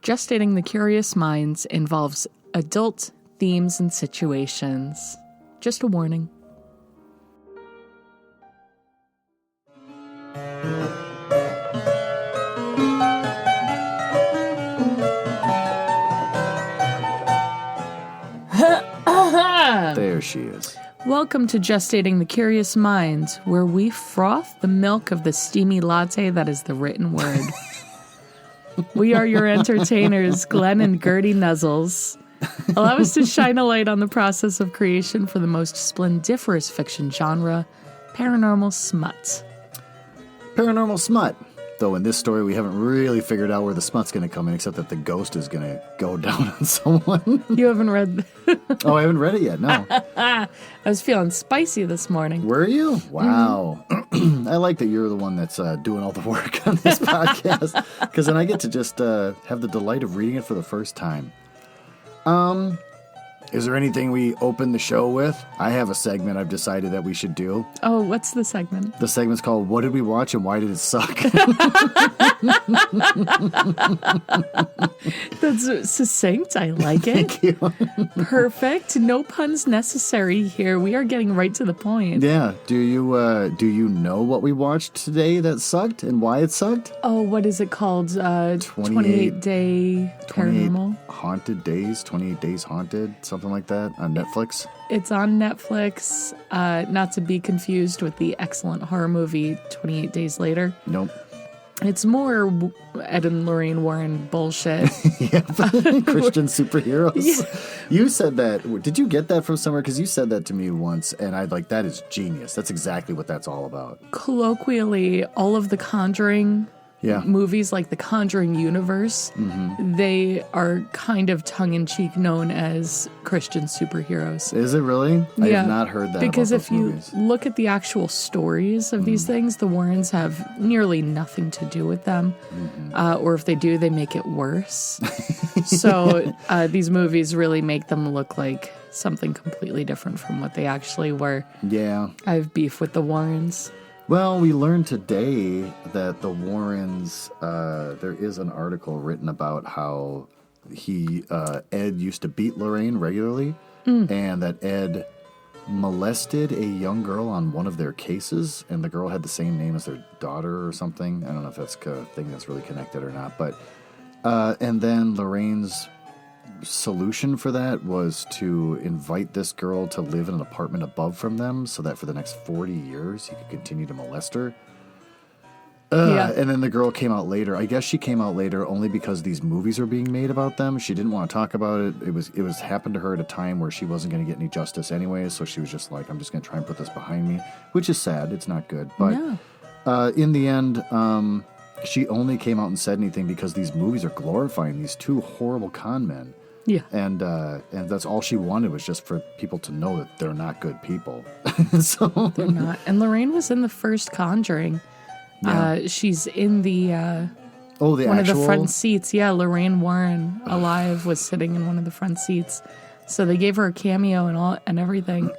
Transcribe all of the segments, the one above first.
Gestating the Curious Minds involves adult themes and situations. Just a warning. There she is. Welcome to Gestating the Curious Minds, where we froth the milk of the steamy latte that is the written word. We are your entertainers, Glenn and Gertie Nuzzles. Allow us to shine a light on the process of creation for the most splendiferous fiction genre, paranormal smut. Paranormal smut. Though in this story, we haven't really figured out where the smut's going to come in, except that the ghost is going to go down on someone. You haven't read... Oh, I haven't read it yet, no. I was feeling spicy this morning. Were you? Wow. I like that you're the one that's doing all the work on this podcast, because then I get to just have the delight of reading it for the first time. Is there anything we open the show with? I have a segment I've decided that we should do. Oh, what's the segment? The segment's called What Did We Watch and Why Did It Suck? That's succinct. I like it. Thank you. Perfect. No puns necessary here. We are getting right to the point. Yeah. Do you know what we watched today that sucked and why it sucked? Oh, what is it called? 28 Day Paranormal? 28 Days Haunted, something like that, on Netflix. It's on Netflix, not to be confused with the excellent horror movie 28 Days Later. Nope. It's more Ed and Lorraine Warren bullshit. Yep. Christian superheroes. Yeah. You said that. Did you get that from somewhere? Because you said that to me once, and I'd like, that is genius. That's exactly what that's all about. Colloquially, all of the Conjuring movies, like the Conjuring universe, they are kind of tongue-in-cheek known as Christian superheroes. Is it really? I have not heard that because about if those you movies. look at the actual stories of these things, the Warrens have nearly nothing to do with them. Or if they do, they make it worse. So these movies really make them look like something completely different from what they actually were. Yeah. I have beef with the Warrens. Well, we learned today that the Warrens, there is an article written about how Ed used to beat Lorraine regularly, and that Ed molested a young girl on one of their cases, and the girl had the same name as their daughter or something. I don't know if that's a thing that's really connected or not, but and then Lorraine's solution for that was to invite this girl to live in an apartment above from them so that for the next 40 years he could continue to molest her. And then the girl came out later. I guess she came out later only because these movies were being made about them. She didn't want to talk about it. It was happened to her at a time where she wasn't going to get any justice anyway, so she was just like, I'm just going to try and put this behind me, which is sad. It's not good. But in the end, she only came out and said anything because these movies are glorifying these two horrible con men. Yeah. And that's all she wanted was just for people to know that they're not good people. So They're not. And Lorraine was in the first Conjuring. Yeah. She's in the one of the front seats. Yeah, Lorraine Warren, alive, was sitting in one of the front seats. So they gave her a cameo and everything.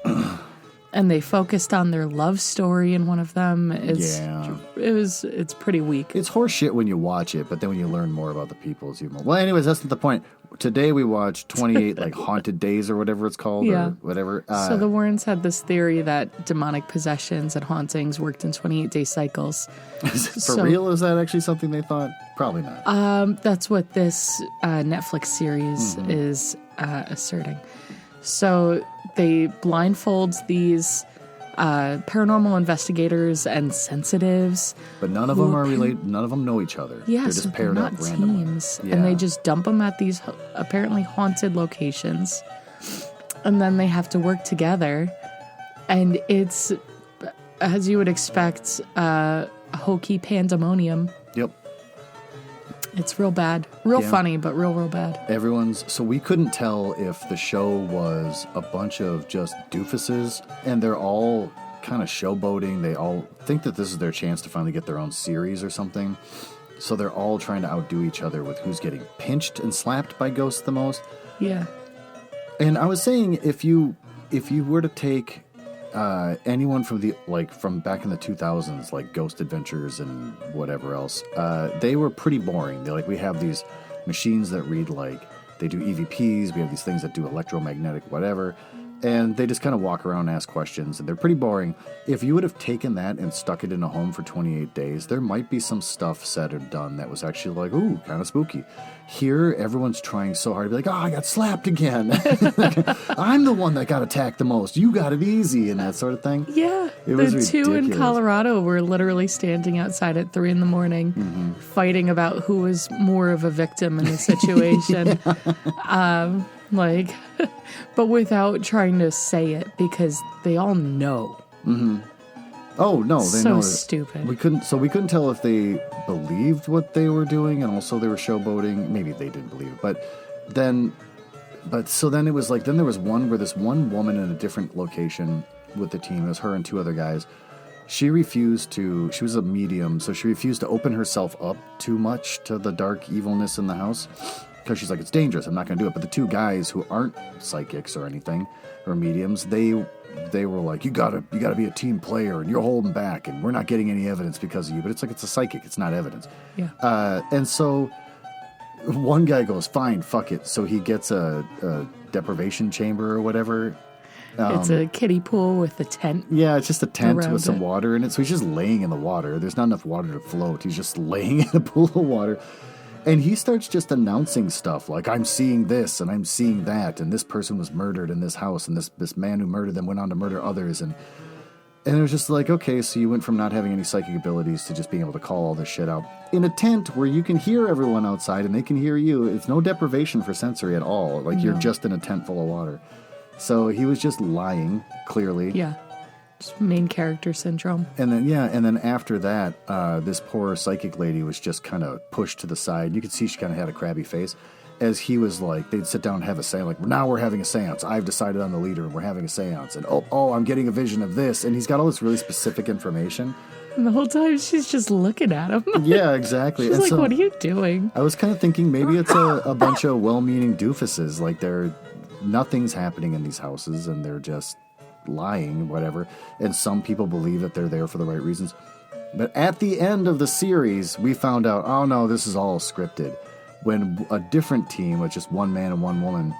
And they focused on their love story in one of them. It's pretty weak. It's horse shit when you watch it, but then when you learn more about the people, it's even more. Well, anyways, that's not the point. Today we watched 28 Haunted Days or whatever it's called, or whatever. So the Warrens had this theory that demonic possessions and hauntings worked in 28-day cycles. For real? Is that actually something they thought? Probably not. That's what this Netflix series is asserting. So they blindfold these paranormal investigators and sensitives. But none of them are related. None of them know each other. Yeah, they're just so paired they're up not randomly. teams. Yeah. And they just dump them at these apparently haunted locations. And then they have to work together. And it's, as you would expect, hokey pandemonium. Yep. It's real bad. Real funny, but real bad. So we couldn't tell if the show was a bunch of just doofuses, and they're all kind of showboating. They all think that this is their chance to finally get their own series or something. So they're all trying to outdo each other with who's getting pinched and slapped by ghosts the most. Yeah. And I was saying, if you were to take anyone from back in the 2000s, like Ghost Adventures and whatever else, they were pretty boring. We have these machines that read like, they do EVPs, we have these things that do electromagnetic whatever, and they just kind of walk around and ask questions, and they're pretty boring. If you would have taken that and stuck it in a home for 28 days, there might be some stuff said or done that was actually like, ooh, kind of spooky. Here, everyone's trying so hard to be like, oh, I got slapped again. I'm the one that got attacked the most. You got it easy, and that sort of thing. Yeah. It was the two in ridiculous. Colorado were literally standing outside at 3 a.m, fighting about who was more of a victim in the situation. But without trying to say it, because they all know. Oh, no, they So know. stupid. We couldn't tell if they believed what they were doing, and also they were showboating. Maybe they didn't believe it, but then it was like, then there was one where this one woman in a different location with the team, it was her and 2 other guys. She was a medium, so she refused to open herself up too much to the dark evilness in the house. Because she's like, it's dangerous, I'm not going to do it. But the 2 guys who aren't psychics or anything, or mediums, they were like, you gotta be a team player, and you're holding back, and we're not getting any evidence because of you. But it's like, it's a psychic, it's not evidence. Yeah. And so one guy goes, fine, fuck it. So he gets a deprivation chamber or whatever. It's a kiddie pool with a tent. Yeah, it's just a tent around with some it. water in it. So he's just laying in the water. There's not enough water to float. He's just laying in a pool of water. And he starts just announcing stuff like, I'm seeing this and I'm seeing that, and this person was murdered in this house, and this man who murdered them went on to murder others. And it was just like, okay, so you went from not having any psychic abilities to just being able to call all this shit out in a tent where you can hear everyone outside and they can hear you. It's no deprivation for sensory at all. Like, you're just in a tent full of water. So he was just lying, clearly. Yeah. Just main character syndrome. And then after that, this poor psychic lady was just kind of pushed to the side. You could see she kind of had a crabby face. As he was like, they'd sit down and have a seance. Like, now we're having a seance. I've decided I'm the leader, and we're having a seance. And I'm getting a vision of this. And he's got all this really specific information. And the whole time she's just looking at him. Yeah, exactly. She's And like, so what are you doing? I was kind of thinking maybe it's a bunch of well-meaning doofuses. Like, nothing's happening in these houses, and they're just lying, whatever. And some people believe that they're there for the right reasons. But at the end of the series, we found out, oh no, this is all scripted. When a different team with just one man and one woman,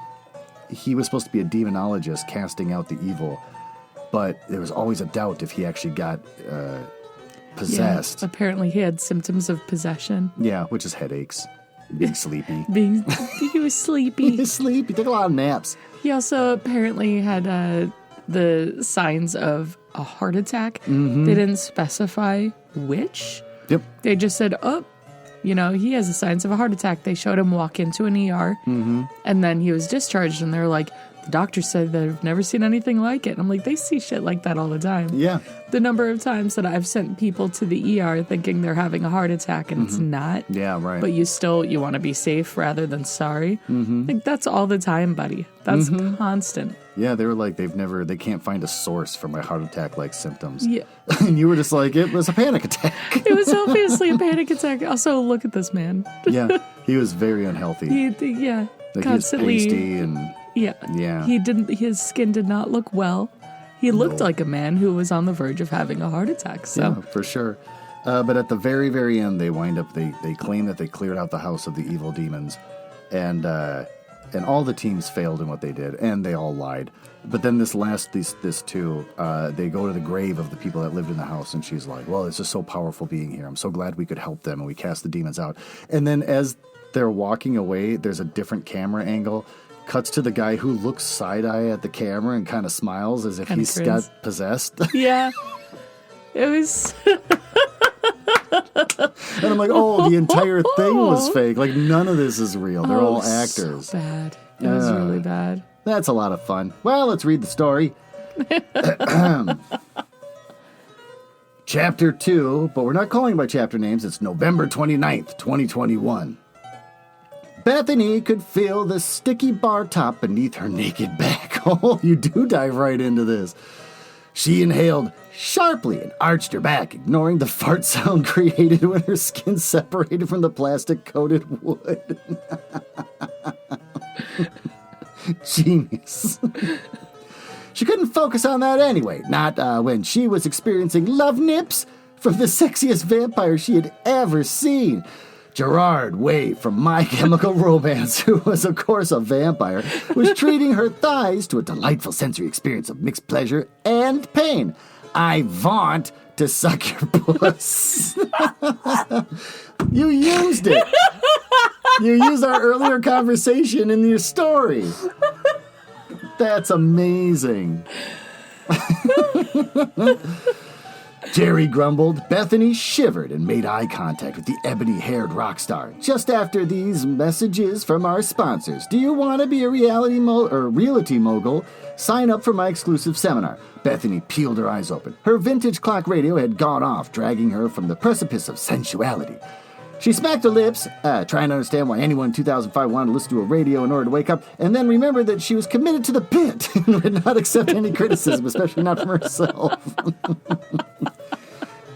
he was supposed to be a demonologist casting out the evil, but there was always a doubt if he actually got possessed. Yeah, apparently he had symptoms of possession. Yeah, which is headaches, being sleepy. He was sleepy. He was sleepy. He took a lot of naps. He also apparently had the signs of a heart attack. Mm-hmm. They didn't specify which. Yep. They just said, he has the signs of a heart attack. They showed him walk into an ER, and then he was discharged, and they're like, the doctor said they've never seen anything like it. And I'm like, they see shit like that all the time. Yeah. The number of times that I've sent people to the ER thinking they're having a heart attack, and it's not. Yeah, right. But you want to be safe rather than sorry. Like, that's all the time, buddy. That's constant. Yeah, they were like, they can't find a source for my heart attack-like symptoms. Yeah. And you were just like, it was a panic attack. It was obviously a panic attack. Also, look at this man. Yeah, he was very unhealthy. Constantly. He was pasty and... Yeah. His skin did not look well. He looked like a man who was on the verge of having a heart attack. So. Yeah, for sure. But at the very, very end, they wind up, they claim that they cleared out the house of the evil demons. And all the teams failed in what they did, and they all lied. But then these two, they go to the grave of the people that lived in the house, and she's like, well, it's just so powerful being here. I'm so glad we could help them, and we cast the demons out. And then as they're walking away, there's a different camera angle. Cuts to the guy who looks side-eye at the camera and kind of smiles as if he's got possessed. Yeah. It was... And I'm like, the entire thing was fake. Like, none of this is real. They're all actors. So bad. It was really bad. That's a lot of fun. Well, let's read the story. Chapter 2, but we're not calling by chapter names. It's November 29th, 2021. Bethany could feel the sticky bar top beneath her naked back. Oh, you do dive right into this. She inhaled sharply and arched her back, ignoring the fart sound created when her skin separated from the plastic-coated wood. Genius. She couldn't focus on that anyway, not when she was experiencing love nips from the sexiest vampire she had ever seen. Gerard Way from My Chemical Romance, who was, of course, a vampire, was treating her thighs to a delightful sensory experience of mixed pleasure and pain. I want to suck your puss. You used it. You used our earlier conversation in your story. That's amazing. Jerry grumbled. Bethany shivered and made eye contact with the ebony-haired rock star. Just after these messages from our sponsors, do you want to be a reality mogul? Sign up for my exclusive seminar. Bethany peeled her eyes open. Her vintage clock radio had gone off, dragging her from the precipice of sensuality. She smacked her lips, trying to understand why anyone in 2005 wanted to listen to a radio in order to wake up, and then remembered that she was committed to the bit and would not accept any criticism, especially not from herself.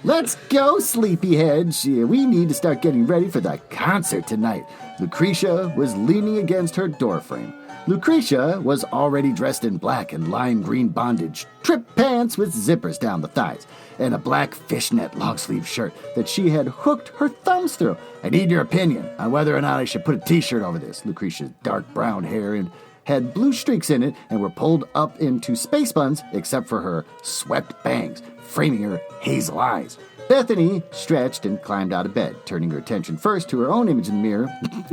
Let's go, sleepyhead. We need to start getting ready for the concert tonight. Lucretia was leaning against her doorframe. Lucretia was already dressed in black and lime green bondage, trip pants with zippers down the thighs, and a black fishnet long-sleeve shirt that she had hooked her thumbs through. I need your opinion on whether or not I should put a t-shirt over this. Lucretia's dark brown hair had blue streaks in it and were pulled up into space buns except for her swept bangs, framing her hazel eyes. Bethany stretched and climbed out of bed, turning her attention first to her own image in the mirror.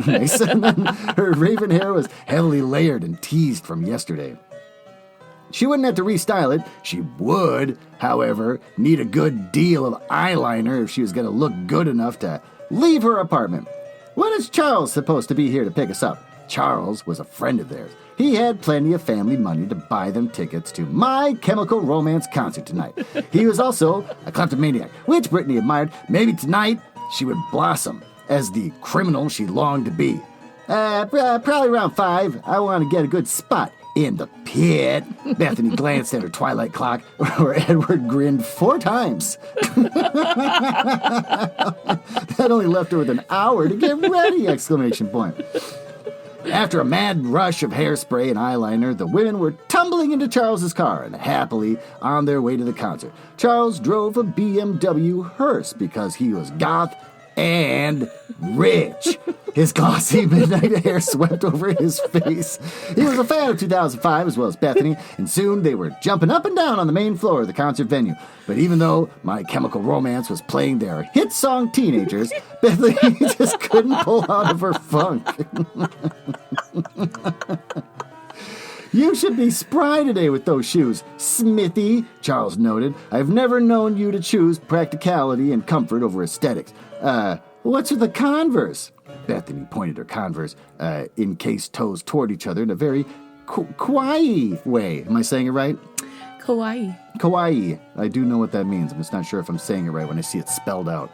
Nice. And then her raven hair was heavily layered and teased from yesterday. She wouldn't have to restyle it. She would, however, need a good deal of eyeliner if she was going to look good enough to leave her apartment. When is Charles supposed to be here to pick us up? Charles was a friend of theirs. He had plenty of family money to buy them tickets to My Chemical Romance concert tonight. He was also a kleptomaniac, which Brittany admired. Maybe tonight she would blossom as the criminal she longed to be. Probably around 5. I want to get a good spot in the pit. Bethany glanced at her twilight clock, where Edward grinned 4 times. That only left her with an hour to get ready! Exclamation point. After a mad rush of hairspray and eyeliner, the women were tumbling into Charles's car and happily on their way to the concert. Charles drove a BMW hearse because he was goth and rich. His glossy midnight hair swept over his face. He was a fan of 2005 as well as Bethany, and soon they were jumping up and down on the main floor of the concert venue. But even though My Chemical Romance was playing their hit song Teenagers, Bethany just couldn't pull out of her funk. You should be spry today with those shoes, Smithy, Charles noted. I've never known you to choose practicality and comfort over aesthetics. What's with the Converse? Bethany pointed her Converse, encased toes toward each other in a very kawaii way. Am I saying it right? Kawaii. Kawaii. I do know what that means. I'm just not sure if I'm saying it right when I see it spelled out.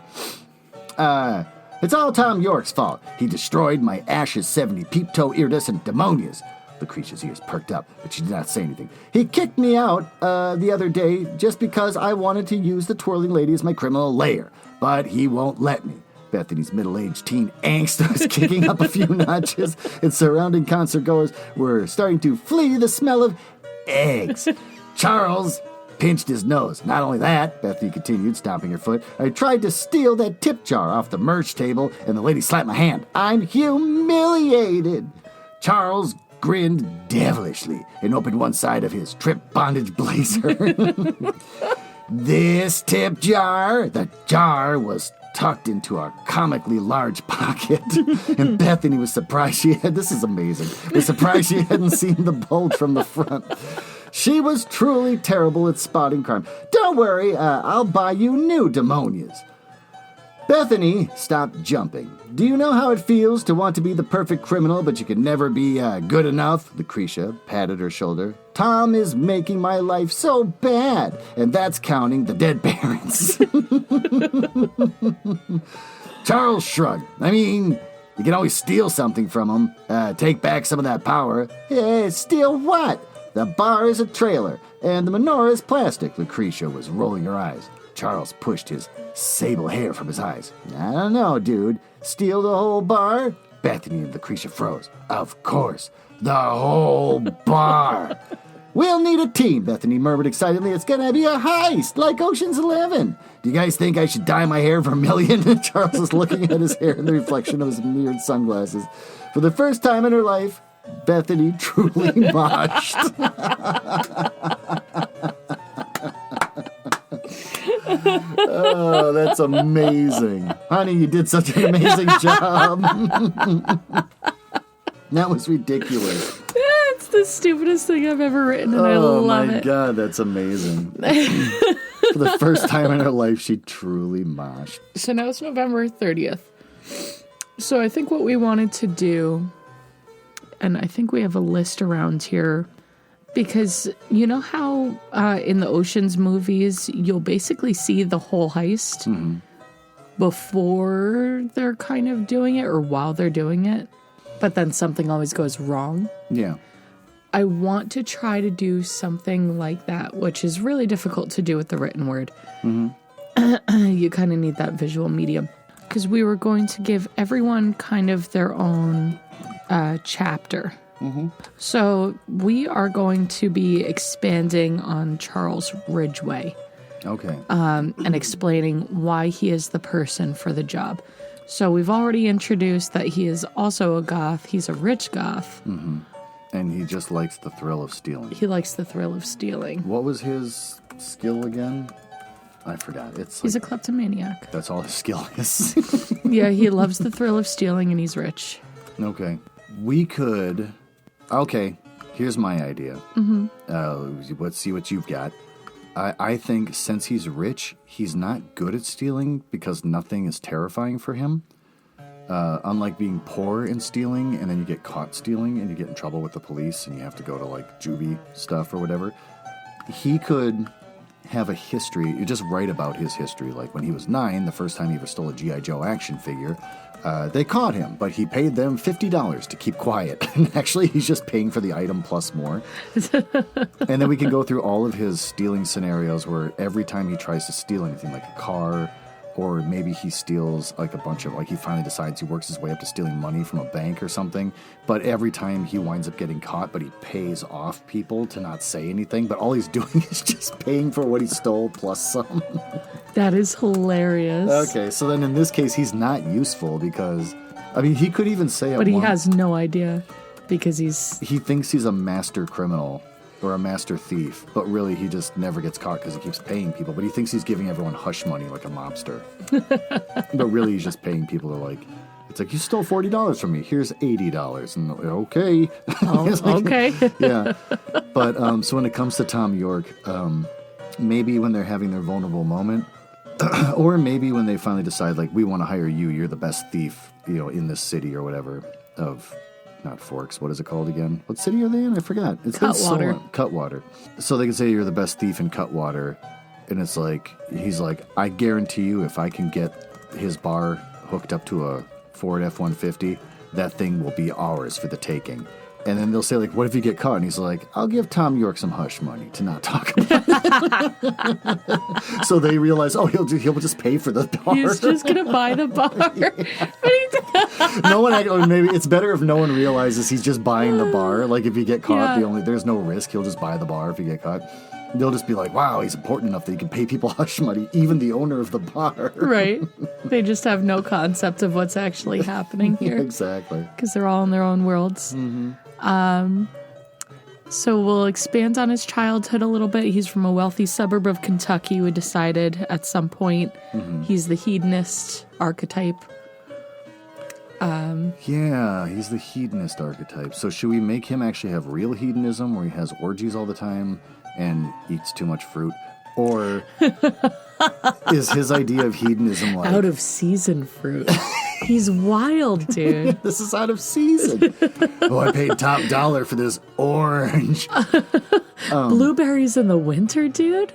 It's all Tom York's fault. He destroyed my Ashes 70 peep-toe iridescent demonias. Lucretia's ears perked up, but she did not say anything. He kicked me out the other day just because I wanted to use the twirling lady as my criminal lair, but he won't let me. Bethany's middle-aged teen angst was kicking up a few notches, and surrounding concertgoers were starting to flee the smell of eggs. Charles pinched his nose. Not only that, Bethany continued, stomping her foot, I tried to steal that tip jar off the merch table, and the lady slapped my hand. I'm humiliated. Charles grinned devilishly and opened one side of his trip bondage blazer. This tip jar, the jar was tucked into a comically large pocket, and Bethany was surprised this is amazing, was surprised she hadn't seen the bulge from the front. She was truly terrible at spotting crime. Don't worry, I'll buy you new demonias. Bethany stopped jumping. Do you know how it feels to want to be the perfect criminal, but you can never be good enough? Lucretia patted her shoulder. Tom is making my life so bad, and that's counting the dead parents. Charles shrugged. I mean, you can always steal something from him, take back some of that power. Steal what? The bar is a trailer, and the menorah is plastic. Lucretia was rolling her eyes. Charles pushed his sable hair from his eyes. I don't know, dude. Steal the whole bar? Bethany and Lucretia froze. Of course, the whole bar. We'll need a team, Bethany murmured excitedly. It's gonna be a heist, like Ocean's 11. Do you guys think I should dye my hair vermilion? Charles was looking at his hair in the reflection of his mirrored sunglasses. For the first time in her life, Bethany truly moshed. Oh, that's amazing. Honey, you did such an amazing job. That was ridiculous. It's the stupidest thing I've ever written, and I love it. Oh, my God, that's amazing. For the first time in her life, she truly moshed. So now it's November 30th. So I think what we wanted to do, and I think we have a list around here, because you know how in the Ocean's movies, you'll basically see the whole heist before they're kind of doing it or while they're doing it, but then something always goes wrong. Yeah. I want to try to do something like that, which is really difficult to do with the written word. You kind of need that visual medium. Because we were going to give everyone kind of their own chapter. So we are going to be expanding on Charles Ridgway. Okay. And explaining why he is the person for the job. So we've already introduced that he is also a goth. He's a rich goth. And he just likes the thrill of stealing. He likes the thrill of stealing. What was his skill again? I forgot. He's a kleptomaniac. That's all his skill is. Yeah, he loves the thrill of stealing, and he's rich. Okay. We could... Okay, here's my idea. Let's see what you've got. I think since he's rich, he's not good at stealing because nothing is terrifying for him. Unlike being poor and stealing, and then you get caught stealing and you get in trouble with the police and you have to go to like juvie stuff or whatever. He could have a history. You just write about his history. Like when he was 9, the first time he ever stole a G.I. Joe action figure, they caught him, but he paid them $50 to keep quiet. And actually, he's just paying for the item plus more. And then we can go through all of his stealing scenarios where every time he tries to steal anything, like a car, or maybe he steals like a bunch of, like he finally decides he works his way up to stealing money from a bank or something. But every time he winds up getting caught, but he pays off people to not say anything. But all he's doing is just paying for what he stole plus some. That is hilarious. Okay, so then in this case, he's not useful because, I mean, he could even say... But he has no idea because he thinks he's a master criminal or a master thief, but really he just never gets caught because he keeps paying people. But he thinks he's giving everyone hush money like a mobster. But really he's just paying people to like... It's like, you stole $40 from me. Here's $80. And okay. Oh, okay. Yeah. But so when it comes to Tom York, maybe when they're having their vulnerable moment, or maybe when they finally decide, like, we want to hire you, you're the best thief, you know, in this city or whatever, of, not Forks, what is it called again? What city are they in? I forgot. It's Cutwater. Cutwater. So they can say you're the best thief in Cutwater, and it's like, he's like, I guarantee you if I can get his bar hooked up to a Ford F-150, that thing will be ours for the taking. And then they'll say, like, what if you get caught? And he's like, I'll give Tom York some hush money to not talk about it. So they realize, oh, he'll just pay for the bar. He's just going to buy the bar. No one, or maybe it's better if no one realizes he's just buying the bar. Like, if you get caught, there's no risk. He'll just buy the bar if you get caught. They'll just be like, wow, he's important enough that he can pay people hush money, even the owner of the bar. Right. They just have no concept of what's actually happening here. Exactly. Because they're all in their own worlds. Mm-hmm. So we'll expand on his childhood a little bit. He's from a wealthy suburb of Kentucky. We decided at some point he's the hedonist archetype. Yeah, he's the hedonist archetype. So should we make him actually have real hedonism where he has orgies all the time and eats too much fruit? Or is his idea of hedonism like... out of season fruit. He's wild, dude. This is out of season. Oh, I paid top dollar for this orange. Blueberries in the winter, dude?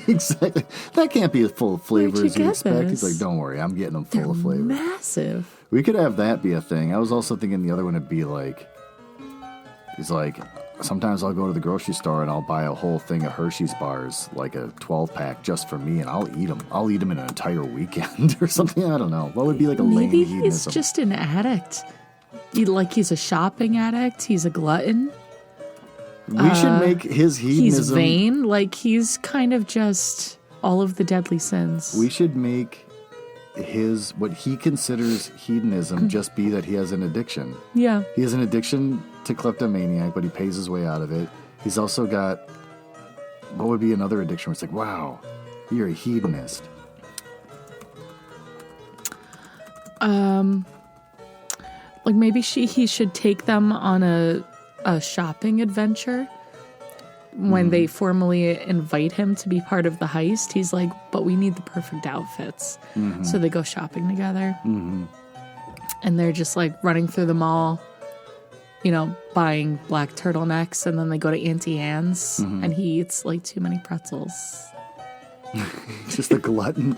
Exactly. That can't be as full of flavor as you expect. This? He's like, don't worry, I'm getting them full of flavor. Massive. We could have that be a thing. I was also thinking the other one would be like, he's like, sometimes I'll go to the grocery store and I'll buy a whole thing of Hershey's bars, like a 12-pack just for me, and I'll eat them. I'll eat them in an entire weekend or something. I don't know. What would be like a lame hedonism? Maybe he's just an addict. He's a shopping addict. He's a glutton. We should make his hedonism... He's vain. Like, he's kind of just all of the deadly sins. We should make what he considers hedonism just be that he has an addiction. Yeah. He has an addiction to kleptomaniac, but he pays his way out of it. He's also got... What would be another addiction where it's like, wow, you're a hedonist? Like, maybe he should take them on a shopping adventure. When they formally invite him to be part of the heist, he's like, but we need the perfect outfits. So they go shopping together. And they're just like running through the mall, buying black turtlenecks. And then they go to Auntie Anne's and he eats like too many pretzels. Just a glutton.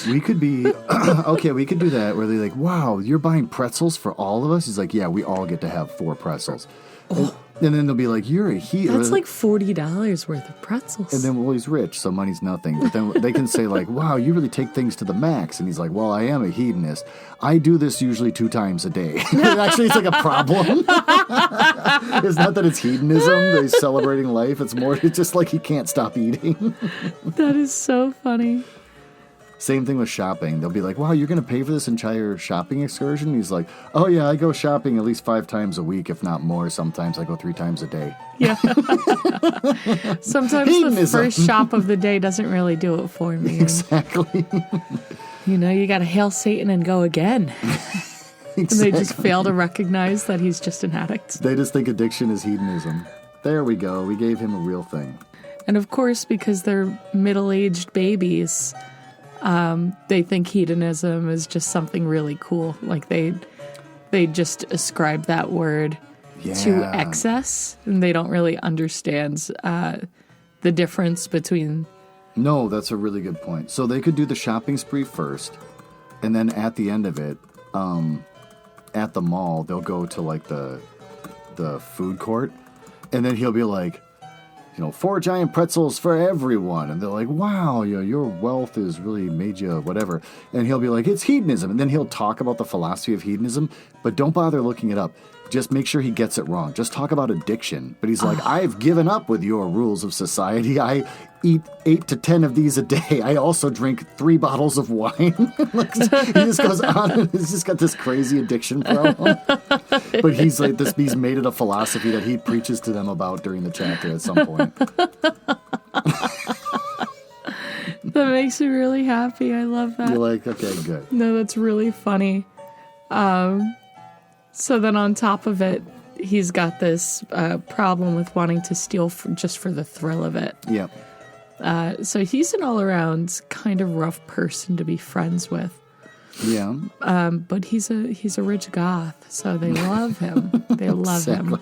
We could be, okay, we could do that where they're like, wow, you're buying pretzels for all of us? He's like, yeah, we all get to have 4 pretzels. And then they'll be like, you're a hedonist. That's like $40 worth of pretzels. And then, well, he's rich, so money's nothing. But then they can say like, wow, you really take things to the max. And he's like, well, I am a hedonist. I do this usually 2 times a day. Actually, it's like a problem. It's not that it's hedonism, that he's celebrating life. It's just like he can't stop eating. That is so funny. Same thing with shopping. They'll be like, wow, you're going to pay for this entire shopping excursion? He's like, oh, yeah, I go shopping at least 5 times a week, if not more. Sometimes I go 3 times a day. Yeah. Sometimes the first shop of the day doesn't really do it for me. Exactly. You got to hail Satan and go again. Exactly. And they just fail to recognize that he's just an addict. They just think addiction is hedonism. There we go. We gave him a real thing. And of course, because they're middle-aged babies... they think hedonism is just something really cool. Like they just ascribe that word to excess, and they don't really understand the difference between. No, that's a really good point. So they could do the shopping spree first, and then at the end of it, at the mall, they'll go to like the food court, and then he'll be like, 4 giant pretzels for everyone. And they're like, wow, your wealth has really made you whatever. And he'll be like, it's hedonism. And then he'll talk about the philosophy of hedonism, but don't bother looking it up. Just make sure he gets it wrong. Just talk about addiction. But he's like, I've given up with your rules of society. I eat 8 to 10 of these a day. I also drink 3 bottles of wine. He just goes on and he's just got this crazy addiction problem. But he's made it a philosophy that he preaches to them about during the chapter at some point. That makes me really happy. I love that. You're like, okay, good. No, that's really funny. So then on top of it, he's got this problem with wanting to steal just for the thrill of it. Yeah. So he's an all-around kind of rough person to be friends with. Yeah. But he's a rich goth, so they love him. They love him.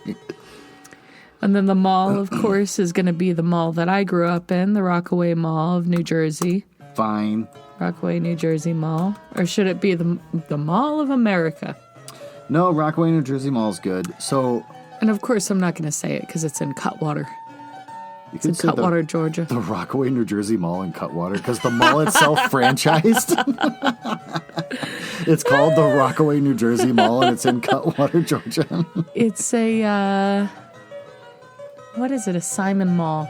And then the mall, of course, is going to be the mall that I grew up in, the Rockaway Mall of New Jersey. Fine. Rockaway, New Jersey Mall. Or should it be the Mall of America? No, Rockaway, New Jersey Mall is good. So, and of course, I'm not going to say it because it's in Cutwater. You it's in Cutwater, Georgia. The Rockaway, New Jersey Mall in Cutwater, because the mall itself franchised. It's called the Rockaway, New Jersey Mall, and it's in Cutwater, Georgia. It's a, what is it? A Simon Mall.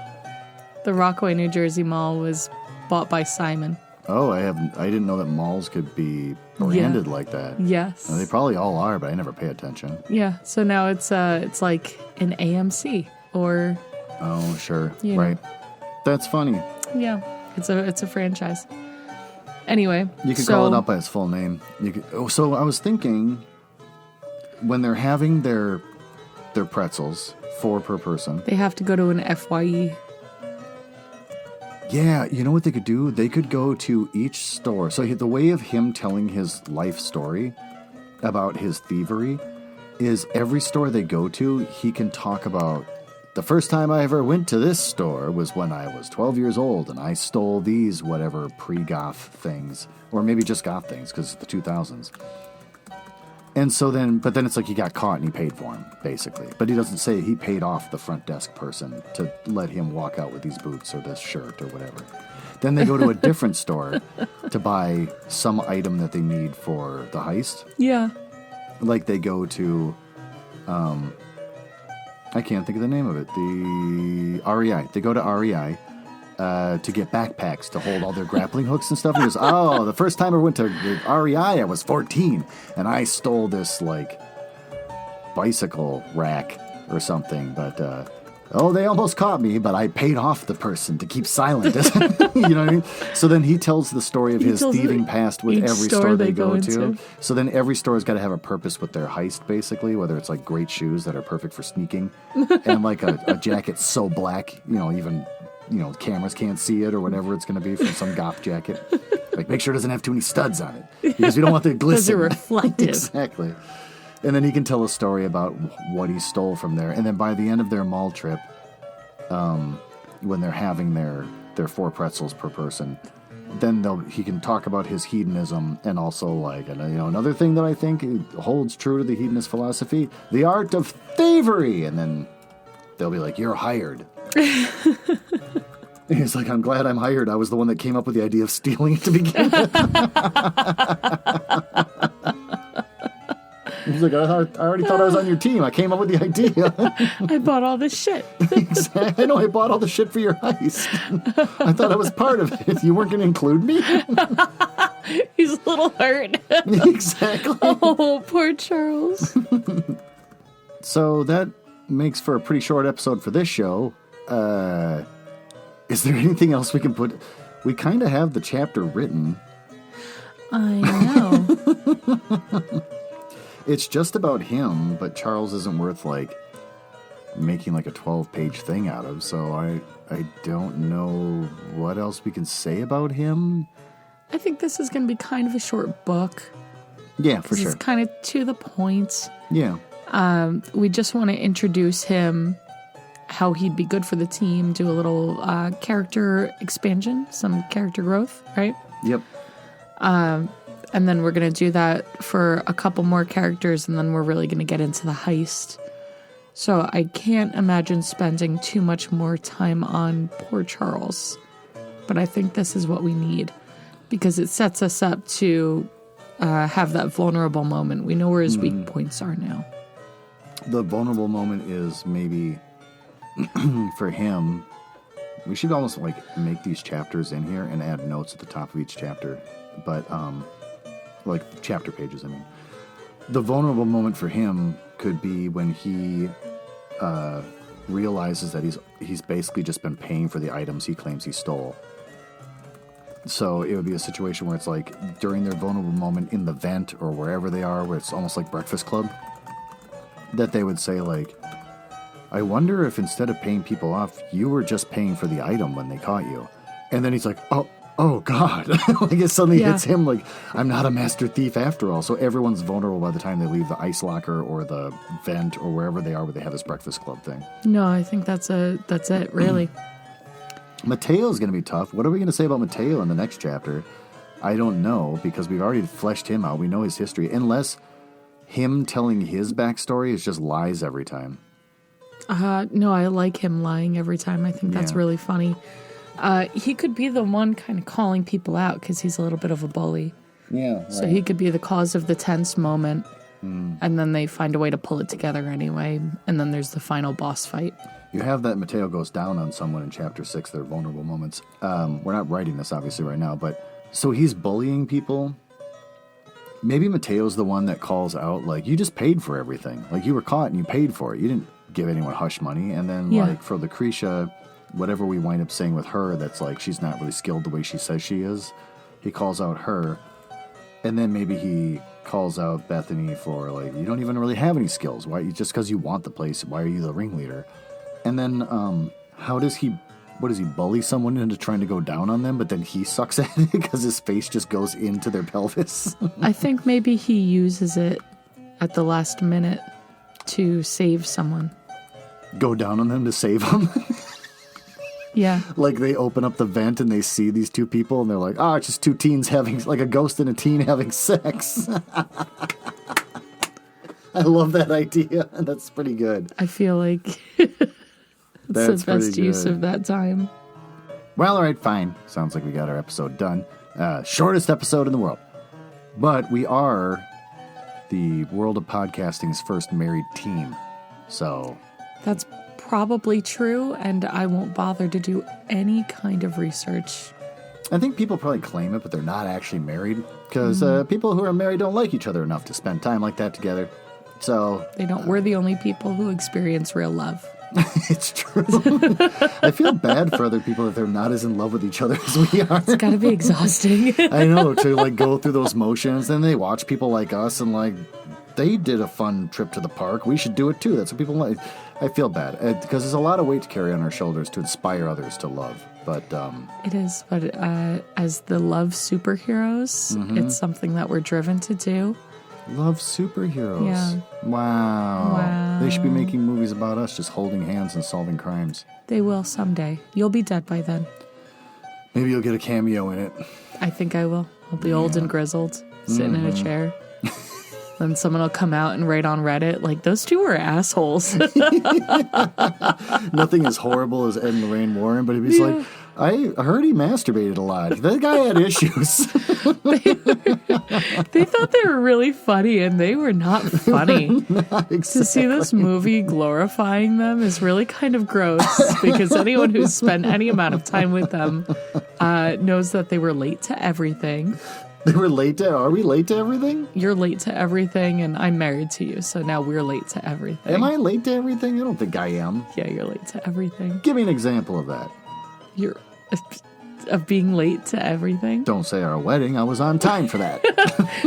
The Rockaway, New Jersey Mall was bought by Simon. Oh, I didn't know that malls could be branded like that. Yes. Well, they probably all are, but I never pay attention. Yeah. So now it's like an AMC or. Oh, sure. Right. That's funny. Yeah. It's a franchise. Anyway. You could call it out by its full name. So I was thinking, when they're having their pretzels, 4 per person. They have to go to an FYE. Yeah, you know what they could do? They could go to each store. So the way of him telling his life story about his thievery is every store they go to, he can talk about, the first time I ever went to this store was when I was 12 years old and I stole these whatever pre-goth things, or maybe just goth things because it's the 2000s. And so but then it's like he got caught and he paid for him, basically. But he doesn't say he paid off the front desk person to let him walk out with these boots or this shirt or whatever. Then they go to a different store to buy some item that they need for the heist. Yeah. Like they go to, I can't think of the name of it. The REI. They go to REI to get backpacks to hold all their grappling hooks and stuff. And he goes, oh, the first time I went to REI, I was 14, and I stole this, like, bicycle rack or something. But, they almost caught me, but I paid off the person to keep silent. You know what I mean? So then he tells the story of his thieving past with every store they go to. So then every store has got to have a purpose with their heist, basically, whether it's like great shoes that are perfect for sneaking and like a jacket so black, even, cameras can't see it or whatever it's going to be from some goth jacket. Like, make sure it doesn't have too many studs on it because we don't want the glisten. Those are reflective. Exactly. And then he can tell a story about what he stole from there. And then by the end of their mall trip, when they're having their 4 pretzels per person, then he can talk about his hedonism and also, like, another thing that I think holds true to the hedonist philosophy, the art of thievery. And then they'll be like, you're hired. And he's like, I'm glad I'm hired. I was the one that came up with the idea of stealing it to begin with. He's like, I already thought I was on your team. I came up with the idea. I bought all this shit. Exactly. I know I bought all the shit for your heist. I thought I was part of it. You weren't going to include me? He's a little hurt. Exactly. Oh, poor Charles. So that makes for a pretty short episode for this show. Is there anything else we can put? We kind of have the chapter written. I know. It's just about him, but Charles isn't worth, like, making, like, a 12-page thing out of, so I don't know what else we can say about him. I think this is going to be kind of a short book. Yeah, for sure. It's kind of to the point. Yeah. We just want to introduce him, how he'd be good for the team, do a little character expansion, some character growth, right? Yep. And then we're going to do that for a couple more characters, and then we're really going to get into the heist. So I can't imagine spending too much more time on poor Charles. But I think this is what we need, because it sets us up to have that vulnerable moment. We know where his weak points are now. The vulnerable moment is maybe, for him, we should almost, like, make these chapters in here and add notes at the top of each chapter. But, like, chapter pages, I mean. The vulnerable moment for him could be when he realizes that he's basically just been paying for the items he claims he stole. So it would be a situation where it's like during their vulnerable moment in the vent or wherever they are, where it's almost like Breakfast Club, that they would say, like, I wonder if instead of paying people off, you were just paying for the item when they caught you. And then he's like, oh God. Like, it suddenly hits him like, I'm not a master thief after all. So everyone's vulnerable by the time they leave the ice locker or the vent or wherever they are where they have this Breakfast Club thing. No, I think that's it, really. Mateo's going to be tough. What are we going to say about Mateo in the next chapter? I don't know, because we've already fleshed him out. We know his history. Unless him telling his backstory is just lies every time. No, I like him lying every time. I think that's really funny. He could be the one kind of calling people out because he's a little bit of a bully. Yeah. Right. So he could be the cause of the tense moment, and then they find a way to pull it together anyway, and then there's the final boss fight. You have that Mateo goes down on someone in Chapter 6, their vulnerable moments. We're not writing this, obviously, right now, but so he's bullying people. Maybe Mateo's the one that calls out, like, you just paid for everything. Like, you were caught and you paid for it. You didn't give anyone hush money. And then, like, for Lucretia, whatever we wind up saying with her, that's like she's not really skilled the way she says she is, he calls out her. And then maybe he calls out Bethany for, like, you don't even really have any skills. Why? Just because you want the place, why are you the ringleader? And then what does he bully someone into trying to go down on them, but then he sucks at it because his face just goes into their pelvis? I think maybe he uses it at the last minute to save someone. Go down on them to save them? Yeah. Like, they open up the vent and they see these two people and they're like, it's just two teens having, like a ghost and a teen having sex. I love that idea. That's pretty good. I feel like it's the best use of that time. Well, all right, fine. Sounds like we got our episode done. Shortest episode in the world. But we are the world of podcasting's first married team. So That's probably true, and I won't bother to do any kind of research. I think people probably claim it, but they're not actually married. Because people who are married don't like each other enough to spend time like that together. So They don't. We're the only people who experience real love. it's true. I feel bad for other people that they're not as in love with each other as we are. It's got to be exhausting. I know, to like go through those motions, and they watch people like us and like, they did a fun trip to the park. We should do it too. That's what people like. I feel bad because there's a lot of weight to carry on our shoulders to inspire others to love. But It is, but as the love superheroes, it's something that we're driven to do. love superheroes. Yeah. Wow. They should be making movies about us just holding hands and solving crimes. They will someday. You'll be dead by then. Maybe you'll get a cameo in it. I think I will. I'll be old and grizzled, sitting in a chair. Then someone will come out and write on Reddit, like, those two were assholes. Nothing as horrible as Ed and Lorraine Warren, but he'd be like, I heard he masturbated a lot. That guy had issues. They thought they were really funny, and they were not funny. Not exactly. To see this movie glorifying them is really kind of gross, because anyone who's spent any amount of time with them knows that they were late to everything. They were late to... Are we late to everything? You're late to everything, and I'm married to you, so now we're late to everything. Am I late to everything? I don't think I am. Yeah, you're late to everything. Give me an example of that. You're... of being late to everything. Don't say our wedding. I was on time for that.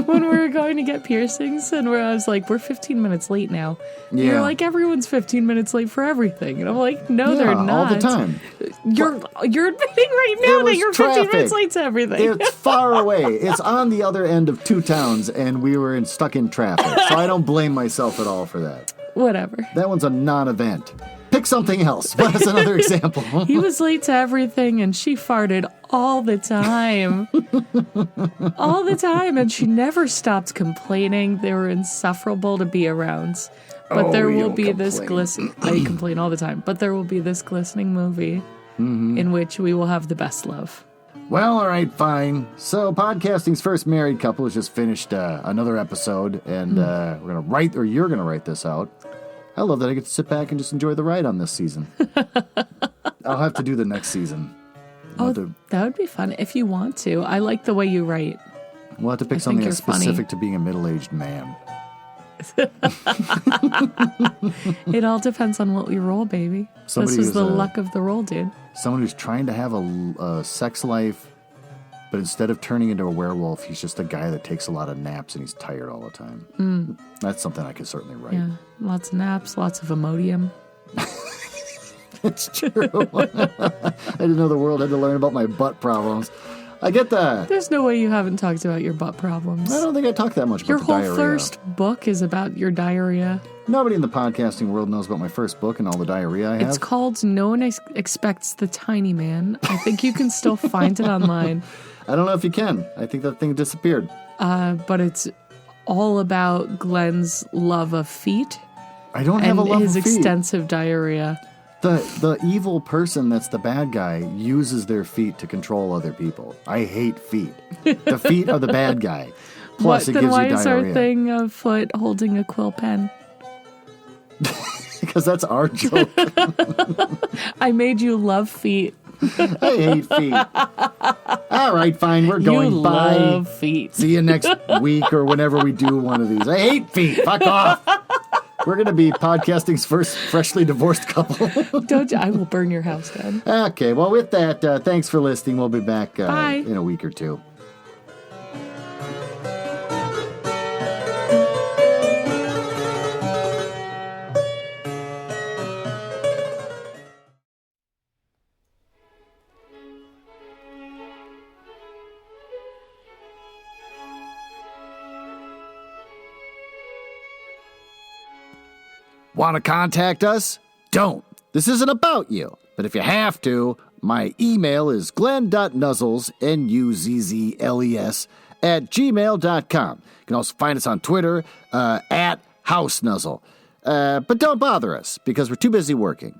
When we were going to get piercings, and I was like, we're 15 minutes late now. Yeah. You're like, everyone's 15 minutes late for everything. And I'm like, no, they're not. all the time. You're admitting right now that you're 15 minutes late to everything. It's far away. It's on the other end of two towns, and we were stuck in traffic. So I don't blame myself at all for that. Whatever. That one's a non-event. Pick something else. What's another example? He was late to everything, and she farted all the time. All the time, and she never stopped complaining. They were insufferable to be around. But there will be this glistening... I complain all the time. But there will be this glistening movie in which we will have the best love. Well, all right, fine. So, Podcasting's First Married Couple has just finished another episode, and we're going to write, or you're going to write this out. I love that I get to sit back and just enjoy the ride on this season. I'll have to do the next season. That would be fun if you want to. I like the way you write. We'll have to pick something that's specific to being a middle-aged man. It all depends on what we roll, baby. This is the luck of the roll, dude. Someone who's trying to have a sex life, but instead of turning into a werewolf, he's just a guy that takes a lot of naps and he's tired all the time. That's something I could certainly write. Yeah, lots of naps, lots of Imodium. It's true. I didn't know the world had to learn about my butt problems. I get that. There's no way you haven't talked about your butt problems. I don't think I talk that much about the diarrhea. Your whole first book is about your diarrhea. Nobody in the podcasting world knows about my first book and all the diarrhea I have. It's called No One Expects the Tiny Man. I think you can still find it online. I don't know if you can. I think that thing disappeared. But it's all about Glenn's love of feet. I don't have a love of feet. And his extensive diarrhea. The evil person that's the bad guy uses their feet to control other people. I hate feet. The feet are the bad guy. Plus, it gives you diarrhea. Then why is our thing a foot holding a quill pen? Because that's our joke. I made you love feet. I hate feet. All right, fine. We're going. You Bye. love feet. See you next week or whenever we do one of these. I hate feet. Fuck off. We're going to be podcasting's first freshly divorced couple. I will burn your house down. Okay, well, with that, thanks for listening. We'll be back in a week or two. Want to contact us? Don't. This isn't about you. But if you have to, my email is glenn.nuzzles, Nuzzles, @gmail.com. You can also find us on Twitter, @HouseNuzzle. But don't bother us, because we're too busy working.